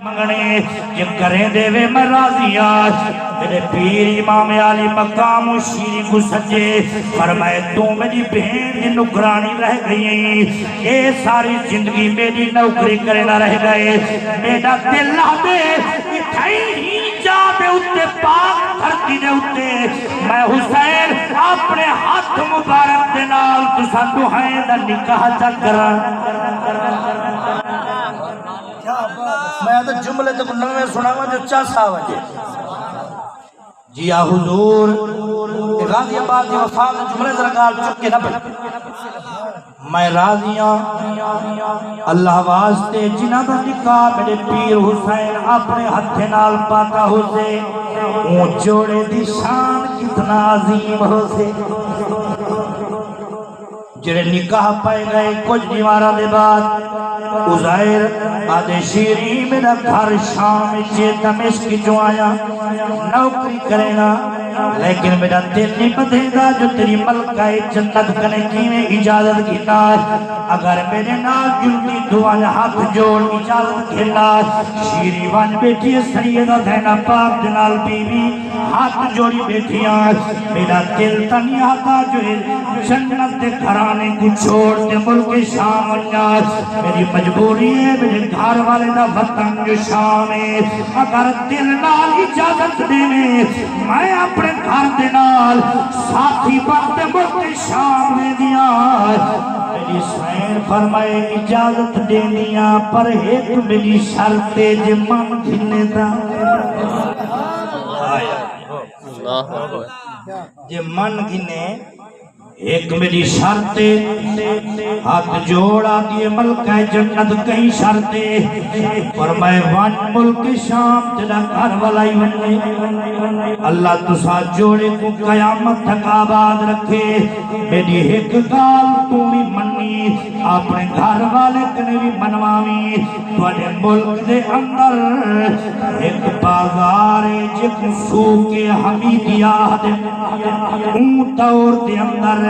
منگنے کہ کریں دے وے میں راضیات میرے پیر امام علی مقام و شیری کو سجے فرمائے تو میری بہن دی نکرانی رہ گئی اے ساری زندگی میری نوکری کرے نہ رہ گئے میرا دل نہ دے اٹھائی ہی جا دے اتے پاک دھرتی دے اتے میں حسین اپنے ہاتھ مبارک دے نال تسا دعائیں دا نکاح چکرا میں تو جملے تک نوے سناوا جو چاسا وجے جی حضور غازی آباد دی وفات جملے درگال چکے نہ پڑے میں راضیاں اللہ واسطے جنہ دا نکاح میرے پیر حسین اپنے ہتھ نال پاتا ہو سے اون جوڑے دی شان کتنا عظیم ہو سے جڑے نکاح پائے گئے کچھ دیوارہ دے بعد عزیر آدھے شیری میرا گھر شام چے دمشق جو آیا نوکری کرنا لیکن میرا دل نہیں بدھے گا جو تیری ملکہ جنت کنے کی میں اجازت گھنا اگر میرے نال جلدی دعائیں ہاتھ جوڑ اجازت گھنا شیری وان بیٹھی سیدہ زینہ پاک جنال بی بی ہاتھ جوڑی بیٹھیاں میرا دل تنی آتا جو جنت دے گھرانے کو چھوڑ دے ملک شام ونیاز میری مجبوری ہے میرے گھر والے دا وطن جو شام ہے اگر دل نال اجازت دینے میں اپنے گھر دے نال ساتھی بندے ملک شام میں دیا میری سین فرمائے اجازت دینیا پر ایک میری شرط جے من کھلنے دا جے من کھلنے ایک میری شرط ہاتھ جوڑا دیے ملکہ جنت کہیں شرط فرمائے وان ملک شام تیرا گھر والائی وننے اللہ تسا جوڑے کو قیامت تک آباد رکھے میری ایک گال تو بھی منی اپنے گھر والے کنے بھی منوامی توڑے ملک دے اندر ایک بازار جب سوکے حمیدیہ دے اون دور دے اندر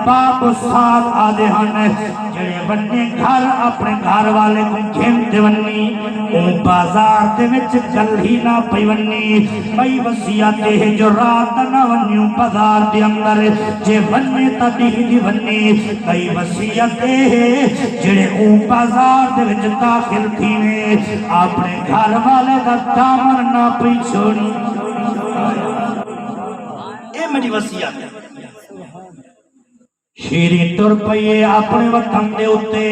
باپ ساتھ آدھے ہن جڑے بننے گھر اپنے گھر والے کو گھنتے ونی اون بازار دے وچ کل ہی نہ پئی ونی پئی وصیت ہے جو رات نہ ونیوں بازار دے اندر جے وننے تا دی ونی پئی وصیت ہے جڑے اون بازار دے وچ داخل تھیویں اپنے گھر والے دا دامن نہ پئی چھوڑی اے میری وصیت ہے شیری تر پئیے اپنے وطن دے اتے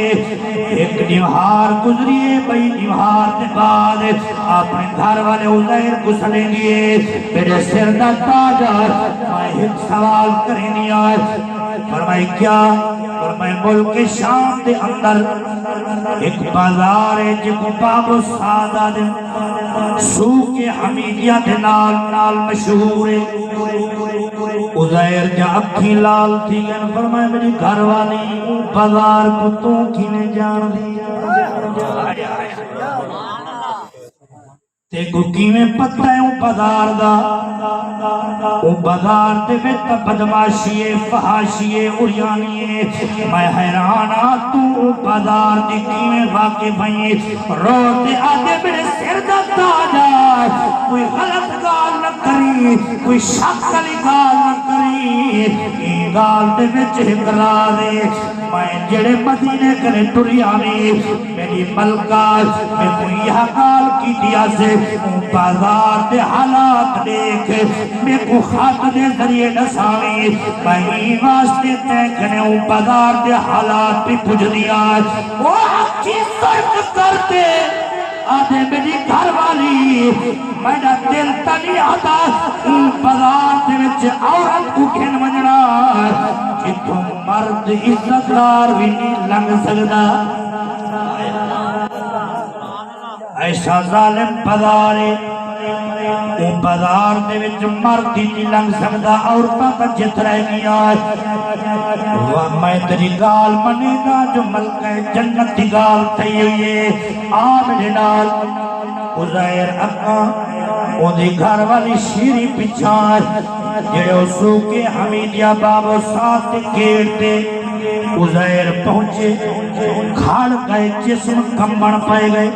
ایک نیوہار گزریے بھئی نیوہار دے بعد اپنے گھر والے عزیر گسلیں گئے میرے سر دا تاجر میں ایک سوال کریں دیا فرمائے کیا فرمائے ملک شام دے اندر ایک بازار ہے جب باب سادہ دے سوک حمیدیہ دے نال مشہور ہے عزیر جا اکھی لال تھی گن فرمائے میری گھر والی بازار کو تو کھینے جان دیا تے کو کیویں پتہ ہے بازار دا او بازار دے وچ بدماشی فحاشی اڑیانی میں حیران تو بازار دی کیویں واقف ہیں رو تے آدھے میرے سر دا تاجا کوئی غلط گال نہ کری کوئی شک والی گال نہ کری یہ گال دے وچ اقرا دے میں جڑے مدینے کرے ٹری آویں میری ملکہ میں کوئی یہ گال کی دیا سے بازار دے حالات دیکھ میں کو خط دے ذریعے نساویں میں واسطے تیکھنے ہوں بازار دے حالات بھی پوچھ دیا وہ اچھی سرک کرتے آدھے میری گھر والی میرا دل تنی آتا بازار دے وچ عورت کو کھن منجنا جتوں مرد عزتدار بھی نہیں لنگ سکتا ایسا ظالم بازارے وہ بازار دے وچ مرد نہیں لنگ سکتا عورتاں تا جت رہ گیا میں تیری گال منے گا جو ملکہ جنت دی گال تھی ہوئی ہے آمنے نال عزیر اکا وہ دی گھر والی شیری پچھار جڑے اسو کے حمیدیہ بابو ساتھ گیٹ دے عزیر پہنچے کھاڑ گئے جسم کمبن پائے گئے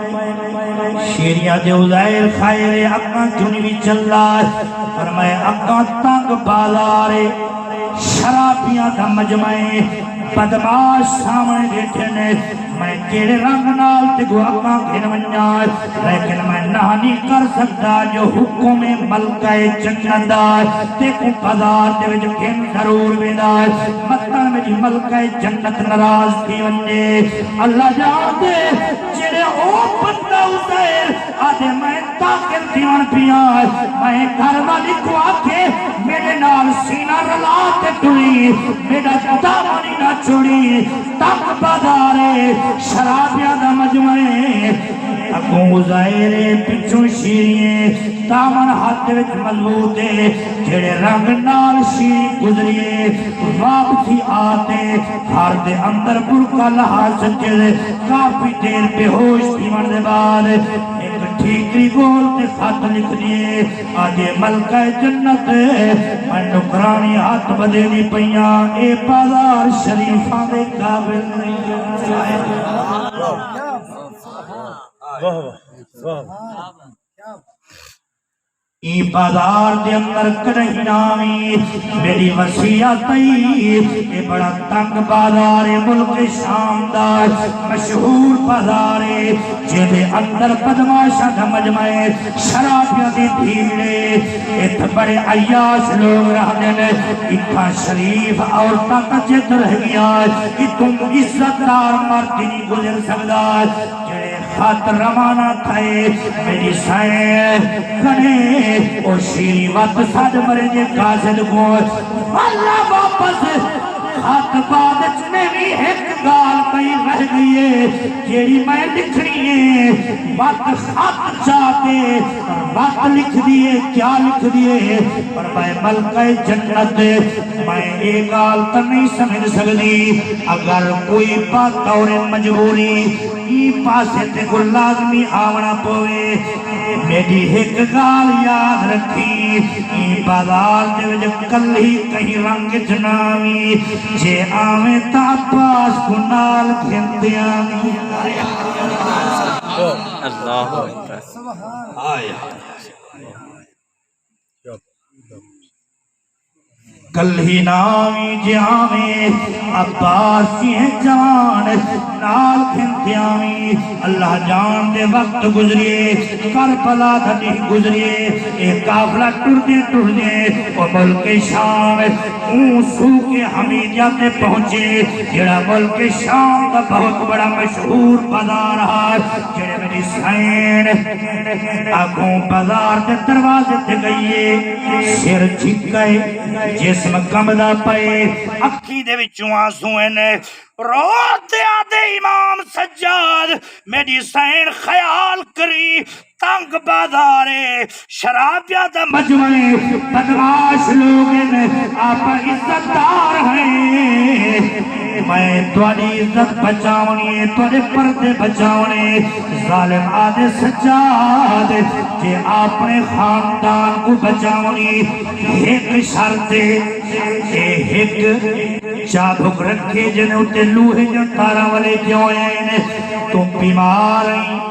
شیریاں دے عزیر خائرے اکاں کیوں بھی چل رہا ہے فرمائے اکاں تنگ بازارے شرابیاں دا مجمعے بدماش سامنے بیٹھے نے میں کیڑے رنگ نال تے گو اکاں گھن ونجا لیکن میں نہ نہیں کر سکتا جو حکم ملکہ جنت دا تے کو بازار دے وچ گھن ضرور ویندا مطلب میری ملکہ جنت ناراض تھی ونجے اللہ جان دے جڑے او بندہ عزیر آدھے میں داخل دیان پیا میں گھر والی کو آکے میرے نال سینہ رلا تے ٹری میرا دامنی نہ چھوڑی تک بازارے شرابیاں دا مجمعے اگوں عزیر پچھوں شیریے دامن ہاتھ وچ مضبوطے جڑے رنگ نال شیری گزریے واپسی آتے گھر دے اندر برقع لہا سجدے کافی دیر بے ہوش تھیون دے بعد ایک ٹھیکری گول تے خط لکھ دیے آجے ملکہ جنت میں نکرانی ہاتھ بدینی پیاں اے بازار شریفاں دے قابل نہیں ای بازار دے اندر کدیں نامی میری وصیت اے بڑا تنگ بازار ملک شام دا مشہور بازار جے اندر بدماشاں دا مجمع شرابیاں دی بھیڑے ات بڑے عیاش لوگ رہنے نے اتھا شریف عورتاں کچھ رہ گیا اتوں عزت دار مرد نہیں گزر سکدا جڑے خط روانہ تھے میری سائن کنے اور شیری وقت ساڑھ مرے جے قاسد کو اللہ واپس خط بعد چنے بھی ایک گال پہی رہ گئی جیڑی میں لکھنی ہے وقت خط چاہتے وقت لکھ دیئے کیا لکھ دیئے پر میں ملکہ جنت میں ایک گال تر نہیں سمجھ سکتی اگر کوئی بات اور مجبوری ای پاسے تے کو لازمی آونا پوئے میری ایک گال یاد رکھی ای بازار دے وجہ کل ہی کہیں رنگ جناوی جے آویں تا پاس کو نال کھنتے آوی اللہ اکبر کل ہی نامی جامی عباسی جوان نال کھنتے آمی اللہ جان دے وقت گزریے کربلا دھنی گزریے ایک کافلہ ٹر دے اور ملک شام اون سو کے حمیدیہ تے پہنچے جڑا ملک شام کا بہت بڑا مشہور بازار ہے جڑے میری سین آنکھوں بازار دے دروازے تے گئیے سر جھک گئے جسم کمدہ پئے اکھی دے وچوں آنسوئے نے روتے آدھے امام سجاد میری سین خیال کری تنگ بازارے شرابیہ دا مجمعے بدماش لوگیں آپ عزت دار ہیں میں توڑی عزت بچاؤنی توڑے پردے بچاؤنی ظالم آدھے سجاد کہ آپ نے خاندان کو بچاؤنی ایک شرط ایک چابک رکھے جنہوں تے لوہے جو تارا والے کیوں ہیں تم بیمار ہیں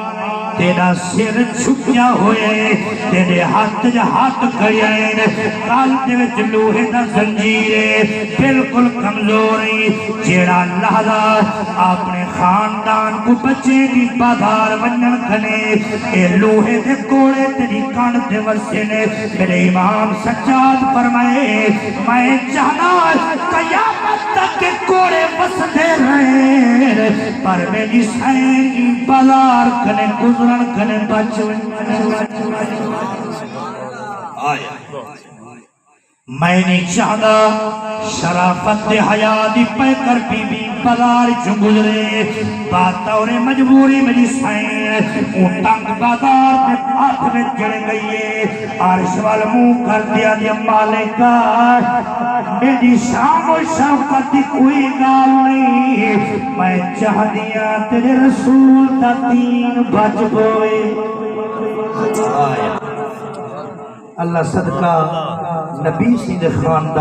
تیرا سر چھپیا ہوئے تیرے ہاتھ جا ہاتھ کھڑیائے کال دے وچ لوہے دا زنجیرے بالکل کمزوری جیڑا لہذا اپنے خاندان کو بچے دی بازار ونن کھنے اے لوہے دے کوڑے تیری کان دے ورسے نے میرے امام سجاد فرمائے میں جانا قیامت تک کے کوڑے وسدے رہے پر میری سین بازار کھنے گزر کنے بچویں میں نہیں چاہتا شرافت حیاتی پہ کر بی بی بازار جو گزرے بات اور مجبوری میری سائن اون تنگ بازار میں ہاتھ میں جڑ گئی عرش وال منہ کر دیا دیا مالکہ میری شام و شفقت کوئی گال نہیں میں چاہ دیا تیرے رسول دا دین بچ گوئے اللہ صدقہ نبی سید خاندان